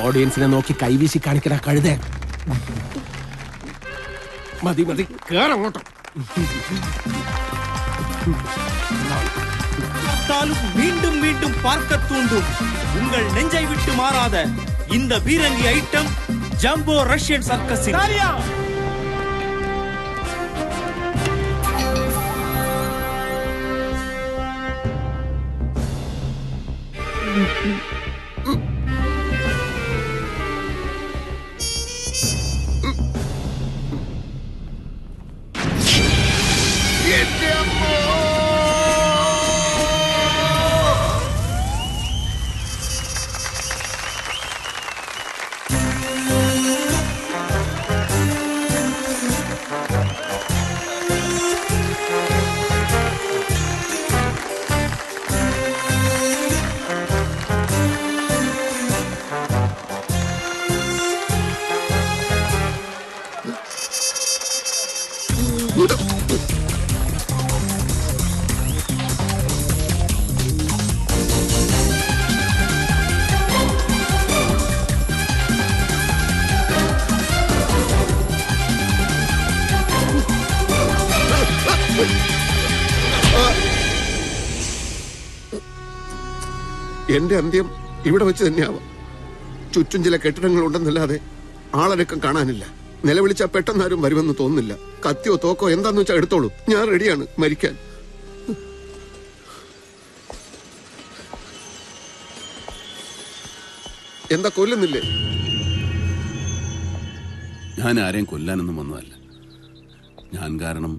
ഓഡിയൻസിനെ നോക്കി കൈവീശി കാണിക്കണ കഴുതേ. മതി മതി, കേറങ്ങോട്ടോ. மீண்டும் மீண்டும் பார்க்க தூண்டும் உங்கள் நெஞ்சை விட்டு மாறாத இந்த பீரங்கி ஐட்டம் ஜம்போ ரஷ்யன் சர்க்கஸில். എന്റെ അന്ത്യം ഇവിടെ വെച്ച് തന്നെയാവാം. ചുറ്റും ചില കെട്ടിടങ്ങൾ ഉണ്ടെന്നല്ലാതെ ആളനക്കം കാണാനില്ല. നിലവിളിച്ചാൽ പെട്ടെന്നാരും വരുമെന്ന് തോന്നുന്നില്ല. കത്തിയോ തോക്കോ എന്താന്ന് വെച്ചാൽ എടുത്തോളൂ, ഞാൻ റെഡിയാണ് മരിക്കാൻ. എന്താ കൊല്ലുന്നില്ലേ? ഞാൻ ആരെയും കൊല്ലാനൊന്നും വന്നതല്ല. ഞാൻ കാരണം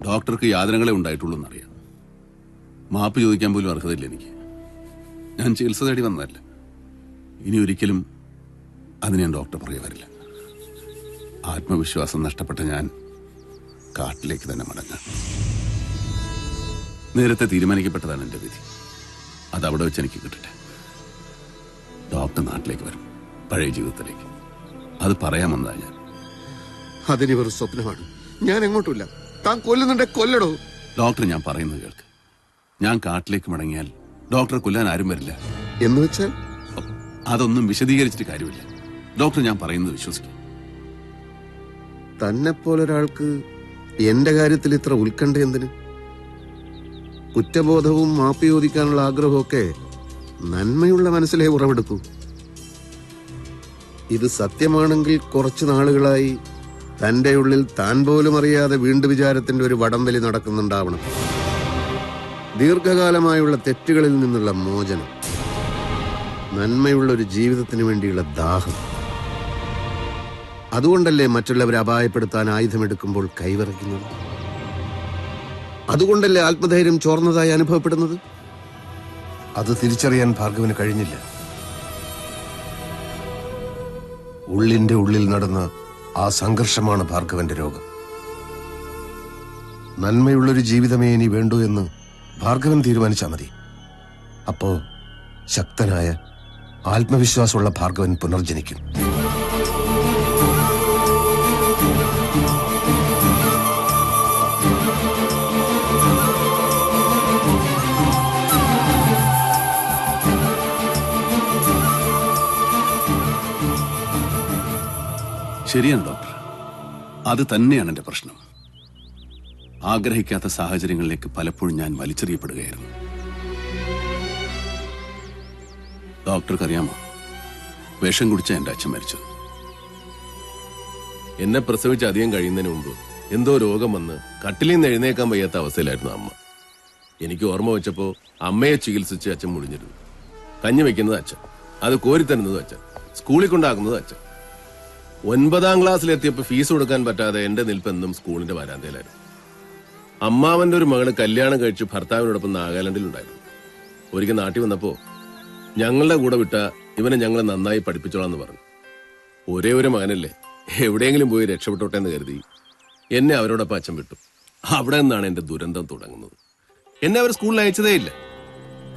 ഡോക്ടർക്ക് യാതനകളെ ഉണ്ടായിട്ടുള്ളൂ എന്നറിയാം. മാപ്പ് ചോദിക്കാൻ പോലും അർഹതയില്ല എനിക്ക്. ഞാൻ ചികിത്സ തേടി വന്നതല്ല. ഇനി ഒരിക്കലും അതിന് ഞാൻ ഡോക്ടർ പുറകെ വരില്ല. ആത്മവിശ്വാസം നഷ്ടപ്പെട്ട ഞാൻ കാട്ടിലേക്ക് തന്നെ മടങ്ങാം. നേരത്തെ തീരുമാനിക്കപ്പെട്ടതാണ് എൻ്റെ വിധി. അതവിടെ വെച്ച് എനിക്ക് കിട്ടട്ടെ. ഡോക്ടർ നാട്ടിലേക്ക് വരും, പഴയ ജീവിതത്തിലേക്ക്. അത് പറയാമെന്നതാ ഞാൻ. അതിന് ഒരു സ്വപ്നമാണ്. ഞാൻ എങ്ങോട്ടുമില്ല. താൻ കൊല്ലുന്നുണ്ടെ കൊല്ലടോ. ഡോക്ടർ, ഞാൻ പറയുന്നത് കേൾക്ക്. ഞാൻ കാട്ടിലേക്ക് മടങ്ങിയാൽ ഡോക്ടറെ കൊല്ലാൻ ആരും വരില്ല. എന്ന് വെച്ചാൽ അതൊന്നും വിശദീകരിച്ചിട്ട് കാര്യമില്ല. ഡോക്ടർ, ഞാൻ പറയുന്നത് വിശ്വസിക്കും. തന്നെപ്പോലൊരാൾക്ക് എന്റെ കാര്യത്തിൽ ഇത്ര ഉത്കണ്ഠ എന്തിന്? കുറ്റബോധവും മാപ്പ് ചോദിക്കാനുള്ള ആഗ്രഹമൊക്കെ നന്മയുള്ള മനസ്സിലെ ഉറവെടുക്കൂ. ഇത് സത്യമാണെങ്കിൽ കുറച്ചു നാളുകളായി തന്റെ ഉള്ളിൽ താൻ പോലും അറിയാതെ വീണ്ടും വിചാരത്തിന്റെ ഒരു വടംവലി നടക്കുന്നുണ്ടാവണം. ദീർഘകാലമായുള്ള തെറ്റുകളിൽ നിന്നുള്ള മോചനം, നന്മയുള്ള ഒരു ജീവിതത്തിന് വേണ്ടിയുള്ള ദാഹം. അതുകൊണ്ടല്ലേ മറ്റുള്ളവരെ അപായപ്പെടുത്താൻ ആയുധമെടുക്കുമ്പോൾ കൈവിറയ്ക്കുന്നത്? അതുകൊണ്ടല്ലേ ആത്മധൈര്യം ചോർന്നതായി അനുഭവപ്പെടുന്നത്? അത് തിരിച്ചറിയാൻ ഭാർഗവന് കഴിഞ്ഞില്ല. ഉള്ളിന്റെ ഉള്ളിൽ നടന്ന ആ സംഘർഷമാണ് ഭാർഗവന്റെ രോഗം. നന്മയുള്ളൊരു ജീവിതമേ ഇനി വേണ്ടൂ എന്ന് ഭാർഗവൻ തീരുമാനിച്ചാൽ മതി. അപ്പോ ശക്തനായ ആത്മവിശ്വാസമുള്ള ഭാർഗവൻ പുനർജനിക്കും. ശരിയാണ് ഡോക്ടർ, അത് തന്നെയാണ് എന്റെ പ്രശ്നം. ആഗ്രഹിക്കാത്ത സാഹചര്യങ്ങളിലേക്ക് പലപ്പോഴും ഞാൻ വലിച്ചെറിയപ്പെടുകയായിരുന്നു. ഡോക്ടർക്കറിയാമോ, വിഷം കുടിച്ച എന്റെ അച്ഛൻ മരിച്ചത്. എന്നെ പ്രസവിച്ച് അധികം കഴിയുന്നതിന് മുമ്പ് എന്തോ രോഗം വന്ന് കട്ടിലിൽ നിന്ന് എഴുന്നേക്കാൻ വയ്യാത്ത അവസ്ഥയിലായിരുന്നു അമ്മ. എനിക്ക് ഓർമ്മ വെച്ചപ്പോ അമ്മയെ ചികിത്സിച്ച് അച്ഛൻ മുടിഞ്ഞിരുന്നു. കഞ്ഞി വെക്കുന്നത് അച്ഛൻ, അത് കോരിത്തരുന്നത് അച്ഛൻ, സ്കൂളിൽ കൊണ്ടാക്കുന്നത് അച്ഛൻ. 9ാം ക്ലാസ്സിലെത്തിയപ്പോൾ ഫീസ് കൊടുക്കാൻ പറ്റാതെ എന്റെ നിൽപ്പെന്നും സ്കൂളിന്റെ വരാന്തയിലായിരുന്നു. അമ്മാവന്റെ ഒരു മകള് കല്യാണം കഴിച്ച് ഭർത്താവിനോടൊപ്പം നാഗാലാൻഡിലുണ്ടായിരുന്നു. ഒരിക്കൽ നാട്ടിൽ വന്നപ്പോ ഞങ്ങളുടെ കൂടെ വിട്ട ഇവനെ ഞങ്ങൾ നന്നായി പഠിപ്പിച്ചോളാന്ന് പറഞ്ഞു. ഒരേ ഒരു മകനല്ലേ, എവിടെയെങ്കിലും പോയി രക്ഷപ്പെട്ടോട്ടെ എന്ന് കരുതി എന്നെ അവരോടൊപ്പം അച്ഛൻ വിട്ടു. അവിടെ നിന്നാണ് എന്റെ ദുരന്തം തുടങ്ങുന്നത്. എന്നെ അവർ സ്കൂളിൽ അയച്ചതേ ഇല്ല.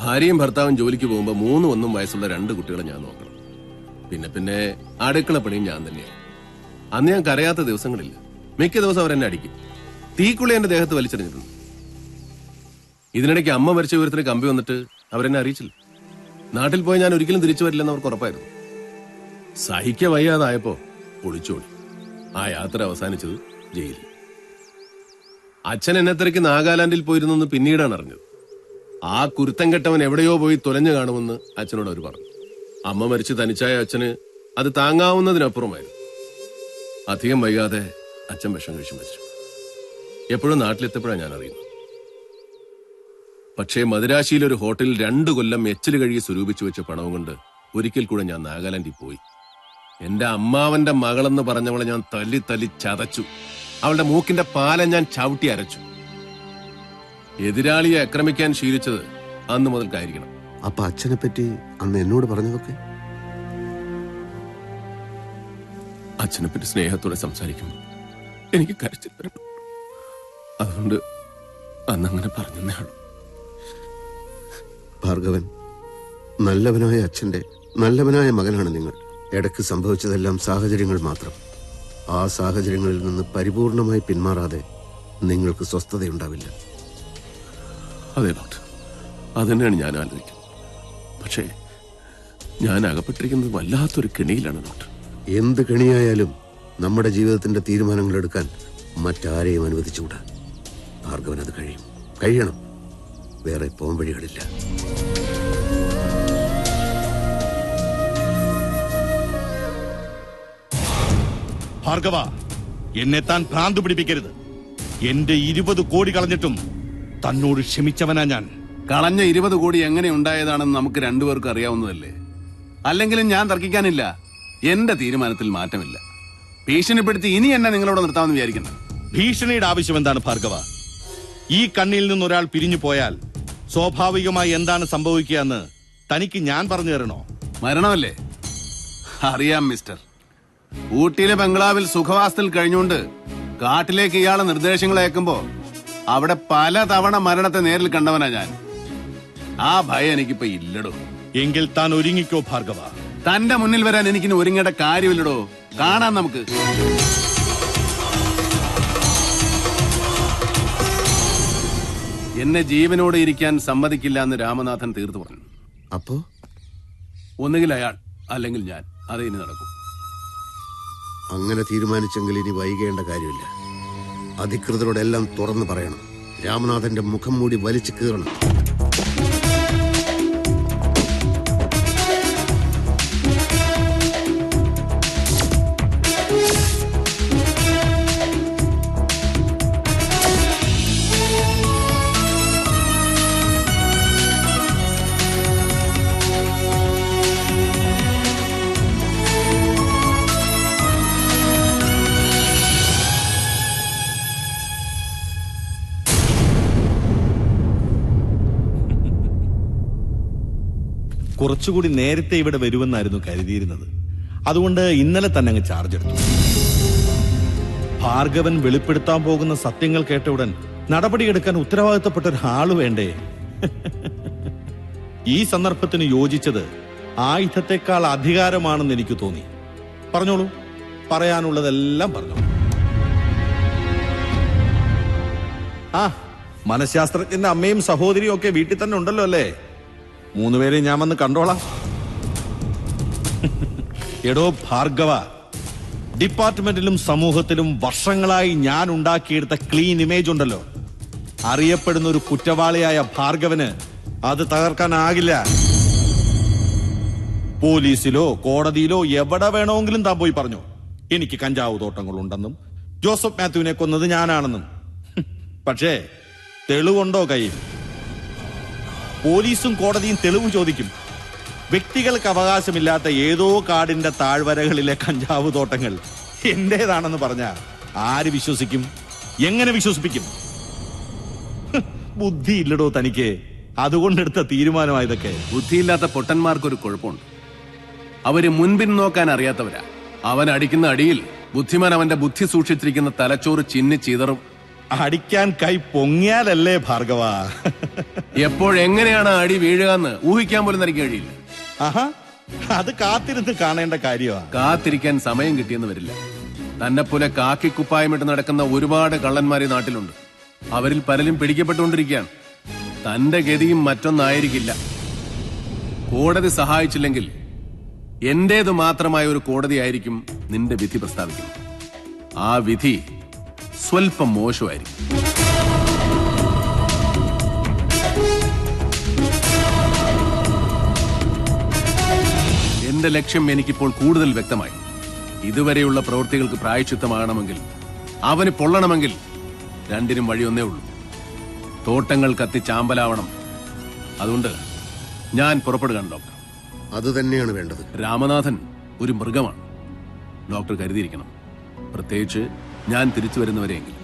ഭാര്യയും ഭർത്താവും ജോലിക്ക് പോകുമ്പോൾ 3 വയസ്സുള്ള 2 കുട്ടികളെ ഞാൻ നോക്കണം. പിന്നെ അടുക്കള പണിയും ഞാൻ തന്നെയാണ്. അന്ന് ഞാൻ കരയാത്ത ദിവസങ്ങളില്ല. മിക്ക ദിവസം അവരെന്നെ അടിക്കും. തീക്കുള്ളി എന്റെ ദേഹത്ത് വലിച്ചെറിഞ്ഞിട്ടുണ്ട്. ഇതിനിടയ്ക്ക് അമ്മ മരിച്ച വിവരത്തിന് കമ്പി വന്നിട്ട് അവരെന്നെ അറിയിച്ചില്ല. നാട്ടിൽ പോയി ഞാൻ ഒരിക്കലും തിരിച്ചു വരില്ലെന്ന് അവർക്ക് ഉറപ്പായിരുന്നു. സഹിക്ക വയ്യാതായപ്പോ ഒളിച്ചോടി. ആ യാത്ര അവസാനിച്ചത് ജയിലിൽ. അച്ഛൻ എന്നെത്രയ്ക്ക് നാഗാലാൻഡിൽ പോയിരുന്നെന്ന് പിന്നീടാണ് അറിഞ്ഞത്. ആ കുരുത്തം കെട്ടവൻ എവിടെയോ പോയി തുലഞ്ഞു കാണുമെന്ന് അച്ഛനോട് അവർ പറഞ്ഞു. അമ്മ മരിച്ച് തനിച്ചായ അച്ഛന് അത് താങ്ങാവുന്നതിനപ്പുറമായിരുന്നു. അധികം വൈകാതെ അച്ഛൻ വിഷം കഴിച്ചു മരിച്ചു. എപ്പോഴും നാട്ടിലെത്തപ്പോഴാണ് ഞാൻ അറിയുന്നത്. പക്ഷേ മദിരാശിയിൽ ഒരു ഹോട്ടലിൽ 2 കൊല്ലം എച്ചിൽ കഴുകി സ്വരൂപിച്ചു വെച്ച പണവും കൊണ്ട് ഒരിക്കൽ കൂടെ ഞാൻ നാഗാലാൻഡിൽ പോയി. എന്റെ അമ്മാവന്റെ മകളെന്ന് പറഞ്ഞവളെ ഞാൻ തല്ലി തല്ലി ചതച്ചു. അവളുടെ മൂക്കിന്റെ പാലം ഞാൻ ചവിട്ടി അരച്ചു. എതിരാളിയെ ആക്രമിക്കാൻ ശീലിച്ചത് അന്ന് മുതൽക്കായിരിക്കണം. അപ്പൊ അച്ഛനെ പറ്റി അന്ന് എന്നോട് പറഞ്ഞതൊക്കെ? അച്ഛനെ പറ്റി സ്നേഹത്തോടെ സംസാരിക്കുമ്പോൾ എനിക്ക് കരച്ചിൽ വരും. അതുകൊണ്ട് അന്നങ്ങനെ പറഞ്ഞേ ഉള്ളൂ. ഭാർഗവൻ, നല്ലവനായ അച്ഛന്റെ നല്ലവനായ മകനാണ് നിങ്ങൾ. ഇടയ്ക്ക് സംഭവിച്ചതെല്ലാം സാഹചര്യങ്ങൾ മാത്രം. ആ സാഹചര്യങ്ങളിൽ നിന്ന് പരിപൂർണമായി പിന്മാറാതെ നിങ്ങൾക്ക് സ്വസ്ഥതയുണ്ടാവില്ല. അതെ ഡോക്ടർ, അതുതന്നെയാണ് ഞാൻ ആലോചിക്കുന്നത്. പക്ഷേ ഞാൻ അകപ്പെട്ടിരിക്കുന്നത് വല്ലാത്തൊരു കെണിയിലാണ് ഡോക്ടർ. എന്ത് കെണിയായാലും നമ്മുടെ ജീവിതത്തിന്റെ തീരുമാനങ്ങൾ എടുക്കാൻ മറ്റാരെയും അനുവദിച്ചുകൂടാ. ഭാർഗവൻ അത് കഴിയണം. വേറെ പോംവഴികളില്ല. ഭാർഗവ, എന്നെ താൻ ഭ്രാന്ത് പിടിപ്പിക്കരുത്. എന്റെ 20 കോടി കളഞ്ഞിട്ടും തന്നോട് ക്ഷമിച്ചവനാ ഞാൻ. കളഞ്ഞ 20 കോടി എങ്ങനെ ഉണ്ടായതാണെന്ന് നമുക്ക് രണ്ടുപേർക്കും അറിയാവുന്നതല്ലേ. അല്ലെങ്കിലും ഞാൻ തർക്കിക്കാനില്ല. എന്റെ തീരുമാനത്തിൽ മാറ്റമില്ല. ഭീഷണിപ്പെടുത്തി ഇനി എന്നെ നിങ്ങളോട് നിർത്താമെന്ന് വിചാരിക്കുന്നു. ഭീഷണിയുടെ ആവശ്യം എന്താണ് ഭാർഗവ? ഈ കണ്ണിൽ നിന്നൊരാൾ പിരിഞ്ഞു പോയാൽ സ്വാഭാവികമായി എന്താണ് സംഭവിക്കുക എന്ന് തനിക്ക് ഞാൻ പറഞ്ഞു തരണോ? മരണമല്ലേ? അറിയാം മിസ്റ്റർ. ഊട്ടിയിലെ ബംഗ്ലാവിൽ സുഖവാസത്തിൽ കഴിഞ്ഞുകൊണ്ട് കാട്ടിലേക്ക് ഇയാളെ നിർദ്ദേശങ്ങൾ അയക്കുമ്പോ അവിടെ പല തവണ മരണത്തെ നേരിൽ കണ്ടവനാ ഞാൻ. ആ ഭയം എനിക്കിപ്പോ ഇല്ലടോ. എങ്കിൽ താൻ ഒരുങ്ങിക്കോ ഭാർഗവ. തന്റെ മുന്നിൽ വരാൻ എനിക്കിനി ഒരുങ്ങേണ്ട കാര്യമില്ലടോ. കാണാം നമുക്ക്. എന്നെ ജീവനോടെ ഇരിക്കാൻ സമ്മതിക്കില്ല എന്ന് രാമനാഥൻ തീർത്തു പറഞ്ഞു. അപ്പോ ഒന്നുകിൽ അയാൾ അല്ലെങ്കിൽ ഞാൻ. അതേ ഇനി നടക്കും. അങ്ങനെ തീരുമാനിച്ചെങ്കിൽ ഇനി വൈകേണ്ട കാര്യമില്ല. അധികൃതരോടെല്ലാം തുറന്നു പറയണം. രാമനാഥന്റെ മുഖം മൂടി വലിച്ചു കീറണം. കുറച്ചുകൂടി നേരത്തെ ഇവിടെ വരുമെന്നായിരുന്നു കരുതിയിരുന്നത്. അതുകൊണ്ട് ഇന്നലെ തന്നെ അങ്ങ് ചാർജ് എടുത്തു. ഭാർഗവൻ വെളിപ്പെടുത്താൻ പോകുന്ന സത്യങ്ങൾ കേട്ട ഉടൻ നടപടിയെടുക്കാൻ ഉത്തരവാദിത്തപ്പെട്ട ഒരാള് വേണ്ടേ? ഈ സന്ദർഭത്തിന് യോജിച്ചത് ആയുധത്തെക്കാൾ അധികാരമാണെന്ന് എനിക്ക് തോന്നി. പറഞ്ഞോളൂ, പറയാനുള്ളതെല്ലാം പറഞ്ഞോളൂ. ആ, മനഃശാസ്ത്രജ്ഞന്റെ അമ്മയും സഹോദരിയും ഒക്കെ വീട്ടിൽ തന്നെ ഉണ്ടല്ലോ അല്ലേ? 3 പേരെ ഞാൻ വന്ന് കണ്ടോളാം. എടോ ഭാർഗവ, ഡിപ്പാർട്ട്മെന്റിലും സമൂഹത്തിലും വർഷങ്ങളായി ഞാൻ ഉണ്ടാക്കിയെടുത്ത ക്ലീൻ ഇമേജ് ഉണ്ടല്ലോ, അറിയപ്പെടുന്ന ഒരു കുറ്റവാളിയായ ഭാർഗവന് അത് തകർക്കാനാകില്ല. പോലീസിലോ കോടതിയിലോ എവിടെ വേണമെങ്കിലും താൻ പോയി പറഞ്ഞു എനിക്ക് കഞ്ചാവ് തോട്ടങ്ങളുണ്ടെന്നും ജോസഫ് മാത്യുവിനെ കൊന്നത് ഞാനാണെന്നും. പക്ഷേ തെളിവുണ്ടോ കയ്യിൽ? പോലീസും കോടതിയും തെളിവ് ചോദിക്കും. വ്യക്തികൾക്ക് അവകാശമില്ലാത്ത ഏതോ കാടിന്റെ താഴ്വരകളിലെ കഞ്ചാവ് തോട്ടങ്ങൾ എന്റേതാണെന്ന് പറഞ്ഞാൽ ആര് വിശ്വസിക്കും? എങ്ങനെ വിശ്വസിപ്പിക്കും? ബുദ്ധിയില്ലടോ തനിക്ക്. അതുകൊണ്ടെടുത്ത തീരുമാനമായതൊക്കെ. ബുദ്ധിയില്ലാത്ത പൊട്ടന്മാർക്കൊരു കുഴപ്പമുണ്ട്. അവര് മുൻപിൻ നോക്കാൻ അറിയാത്തവരാ. അവൻ അടിക്കുന്ന അടിയിൽ ബുദ്ധിമാൻ അവന്റെ ബുദ്ധി സൂക്ഷിച്ചിരിക്കുന്ന തലച്ചോറ് ചിന്നി ചിതറും. അടിക്കാൻ കൈ പൊങ്ങിയാലല്ലേ ഭാർഗവ? എപ്പോഴെങ്ങനെയാണ് അടി വീഴുക എന്ന് ഊഹിക്കാൻ പോലും എനിക്ക് കഴിയില്ല. ആഹാ, അത് കാത്തിരുന്ന് കാണേണ്ട കാര്യമാണ്. കാത്തിരിക്കാൻ സമയം കിട്ടിയെന്ന് വരില്ല. തന്നെപ്പോലെ കാക്കിക്കുപ്പായമിട്ട് നടക്കുന്ന ഒരുപാട് കള്ളന്മാര് നാട്ടിലുണ്ട്. അവരിൽ പലരും പിടിക്കപ്പെട്ടുകൊണ്ടിരിക്കുകയാണ്. തന്റെ ഗതിയും മറ്റൊന്നായിരിക്കില്ല. കോടതി സഹായിച്ചില്ലെങ്കിൽ എന്റേത് മാത്രമായ ഒരു കോടതിയായിരിക്കും നിന്റെ വിധി പ്രസ്താവിക്കുന്നത്. ആ വിധി സ്വൽപ്പം മോശമായിരിക്കും. എന്റെ ലക്ഷ്യം എനിക്കിപ്പോൾ കൂടുതൽ വ്യക്തമായി. ഇതുവരെയുള്ള പ്രവൃത്തികൾക്ക് പ്രായശ്ചിത്തമാകണമെങ്കിൽ, അവന് പൊള്ളണമെങ്കിൽ രണ്ടിനും വഴിയൊന്നേ ഉള്ളൂ. തോട്ടങ്ങൾ കത്തി ചാമ്പലാവണം. അതുകൊണ്ട് ഞാൻ പുറപ്പെടുകയാണ് ഡോക്ടർ. അത് തന്നെയാണ് വേണ്ടത്. രാമനാഥൻ ഒരു മൃഗമാണ്. ഡോക്ടർ കരുതിയിരിക്കണം. പ്രത്യേകിച്ച് ഞാൻ തിരിച്ചു വരുന്നവരെയെങ്കിലും.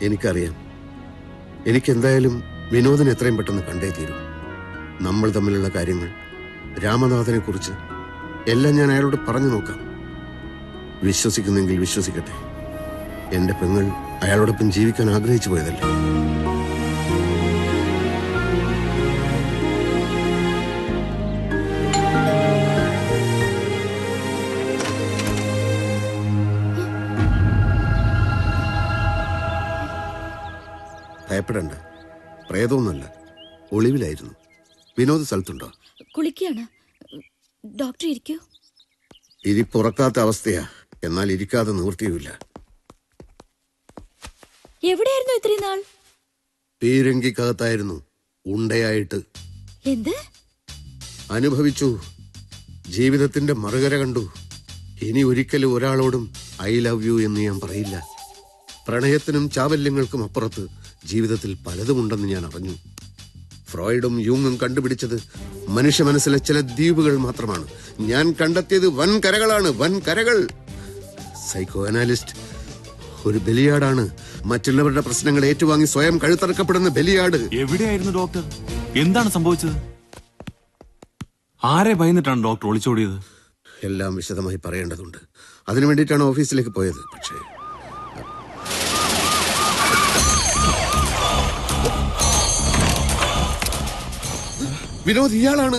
എനിക്കറിയാം. എനിക്കെന്തായാലും വിനോദിനെ എത്രയും പെട്ടെന്ന് കണ്ടേ തീരും. നമ്മൾ തമ്മിലുള്ള കാര്യങ്ങൾ, രാമനാഥനെ കുറിച്ച് എല്ലാം ഞാൻ അയാളോട് പറഞ്ഞു നോക്കാം. വിശ്വസിക്കുന്നെങ്കിൽ വിശ്വസിക്കട്ടെ. എന്റെ പെങ്ങൾ അയാളോടൊപ്പം ജീവിക്കാൻ ആഗ്രഹിച്ചു പോയതല്ലേ. ഭയപ്പെടണ്ട, പ്രേതമൊന്നുമല്ല, ഒളിവിലായിരുന്നു. വിനോദ് സ്ഥലത്തുണ്ടോ? കുളിക്കുകയാണ്. ഡോക്ടർ ഇരിക്കൂ. ഇരിപ്പുറക്കാത്ത അവസ്ഥയാ, എന്നാൽ ഇരിക്കാതെ നിവൃത്തിയുമില്ല. എവിടെയായിരുന്നു ഇത്രയും നാൾ? പീരങ്കിക്കകത്തായിരുന്നു, ഉണ്ടയായിട്ട്. എന്ത്? അനുഭവിച്ചു. ജീവിതത്തിന്റെ മറുകര കണ്ടു. ഇനി ഒരിക്കലും ഒരാളോടും ഐ ലവ് യു എന്ന് ഞാൻ പറയില്ല. പ്രണയത്തിനും ചാവല്യങ്ങൾക്കും അപ്പുറത്ത് ജീവിതത്തിൽ പലതുമുണ്ടെന്ന് ഞാൻ അറിഞ്ഞു. ഫ്രോയിഡും യൂങ്ങും കണ്ടുപിടിച്ചത് മനുഷ്യ മനസ്സിലെ ചില ദ്വീപുകൾ മാത്രമാണ്. ഞാൻ കണ്ടെത്തിയത് വൻകരകളാണ്, വൻകരകൾ. സൈക്കോ അനാലിസ്റ്റ് ഒരു ബലിയാടാണ്. മറ്റുള്ളവരുടെ പ്രശ്നങ്ങൾ ഏറ്റുവാങ്ങി സ്വയം കഴുത്തറക്കപ്പെടുന്ന ബലിയാട്. എവിടെയായിരുന്നു ഡോക്ടർ? എന്താണ് സംഭവിച്ചത്? ആരെ ഭയന്നിട്ടാണ് ഡോക്ടർ ഒളിച്ചോടിയത്? എല്ലാം വിശദമായി പറയേണ്ടതുണ്ട്. അതിനു വേണ്ടിയിട്ടാണ് ഓഫീസിലേക്ക് പോയത്. പക്ഷേ വിനോദ് ഇയാളാണ്.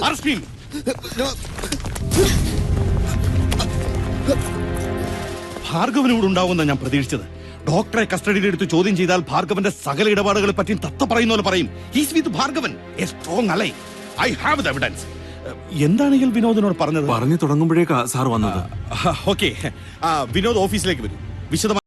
ഭാർഗവൻ ഇവിടെ ഉണ്ടാവുമെന്ന് ഞാൻ പ്രതീക്ഷിച്ചത്. ഡോക്ടറെ കസ്റ്റഡിയിലെടുത്ത് ചോദ്യം ചെയ്താൽ ഭാർഗവന്റെ സകല ഇടപാടുകളെ പറ്റി തത്ത പറയുന്ന പോലെ പറയും. He's with Bhargavan, a strong ally. I have the evidence. എന്താണ് ഇയാൾ വിനോദിനോട് പറഞ്ഞത്? പറഞ്ഞു തുടങ്ങുമ്പോഴേക്കാ സാർ വന്നത്. ഓക്കെ, വിനോദ് ഓഫീസിലേക്ക് വരും. വിശദമായി